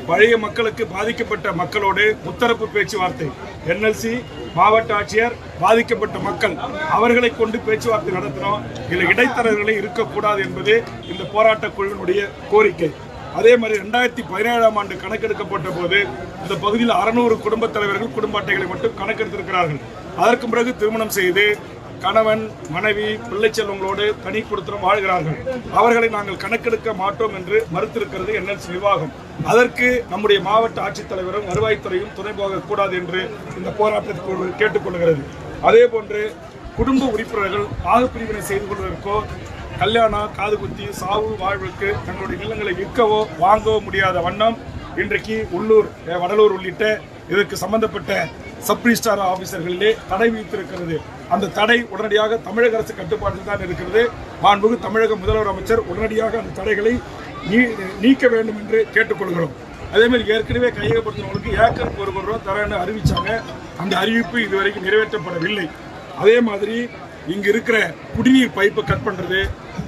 பழைய மக்களுக்கு பாதிக்கப்பட்ட மக்களோடு முத்தரப்பு பேச்சுவார்த்தை என்எல்சி மாவட்ட ஆட்சியர் பாதிக்கப்பட்ட மக்கள் அவர்களை கொண்டு பேச்சுவார்த்தை நடத்தினோம். இதில் இடைத்தரகர்களே இருக்கக்கூடாது என்பது இந்த போராட்ட குழுவினுடைய கோரிக்கை. அதே மாதிரி 2017ஆம் ஆண்டு கணக்கெடுக்கப்பட்ட போது இந்த பகுதியில் 600 குடும்பத் தலைவர்கள் குடும்ப அட்டைகளை மட்டும் கணக்கெடுத்திருக்கிறார்கள். அதற்கு பிறகு திருமணம் செய்து கணவன் மனைவி பிள்ளை செல்வங்களோடு தனி குடுத்தனம் வாழ்கிறார்கள். அவர்களை நாங்கள் கணக்கெடுக்க மாட்டோம் என்று மறுத்திருக்கிறது என்எல்சி நிர்வாகம். அதற்கு நம்முடைய மாவட்ட ஆட்சித்தலைவரும் வருவாய்த்துறையும் துணை போகக்கூடாது என்று இந்த போராட்டத்தில் கேட்டுக்கொள்கிறது. அதே போன்று குடும்ப உறுப்பினர்கள் பாகப்பிரிவினை செய்து கொள்வதற்கோ கல்யாணம் காதுகுத்தி சாவு வாழ்வுக்கு தங்களுடைய நிலங்களை விற்கவோ வாங்கவோ முடியாத வண்ணம் இன்றைக்கு உள்ளூர் வடலூர் உள்ளிட்ட இதற்கு சம்பந்தப்பட்ட சப் ரிஜிஸ்ட்ரார் ஆபீசர்களிலே தடை விதித்திருக்கிறது. அந்த தடை உடனடியாக தமிழக அரசு கட்டுப்பாட்டில் தான் இருக்கிறது. மாண்புமிகு தமிழக முதல்வர் அமைச்சர் உடனடியாக அந்த தடைகளை நீக்க வேண்டும் என்று கேட்டுக்கொள்கிறோம். அதேமாதிரி ஏற்கனவே கையகப்படுத்தினவங்களுக்கு ஏக்கருக்கு ₹1 கோடி தரேன்னு அறிவிச்சாங்க. அந்த அறிவிப்பு இதுவரைக்கும் நிறைவேற்றப்படவில்லை. அதே மாதிரி இங்க இருக்கிற குடிநீர் பைப்பை கட் பண்றது,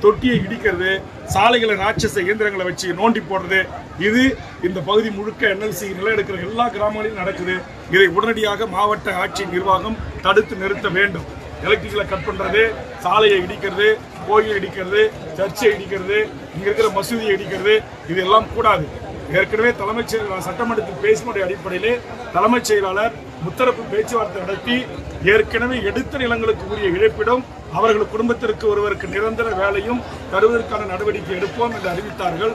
தொட்டியை இடிக்கிறது, சாலைகளை ராட்சச இயந்திரங்களை வச்சு நோண்டி போடுறது, இது இந்த பகுதி முழுக்க என்எல்சி நிலையெடுக்கிற எல்லா கிராமங்களிலும் நடக்குது. இதை உடனடியாக மாவட்ட ஆட்சி நிர்வாகம் தடுத்து நிறுத்த வேண்டும். எலக்ட்ரிக்கலை கட் பண்றது, சாலையை இடிக்கிறது, கோயிலை இடிக்கிறது, சர்ச்சை இடிக்கிறது, இங்க இருக்கிற மசூதியை இடிக்கிறது, இதெல்லாம் கூடாது. ஏற்கனவே தலைமைச் செயலாளர் சட்டமன்றத்தில் பேசினுடைய அடிப்படையிலே தலைமைச் செயலாளர் முத்தரப்பு பேச்சுவார்த்தை நடத்தி ஏற்கனவே எடுத்த நிலங்களுக்கு உரிய இழப்பீடும் அவர்கள் குடும்பத்திற்கு ஒருவருக்கு நிரந்தர வேலையும் தருவதற்கான நடவடிக்கை எடுப்போம் என்று அறிவித்தார்கள்.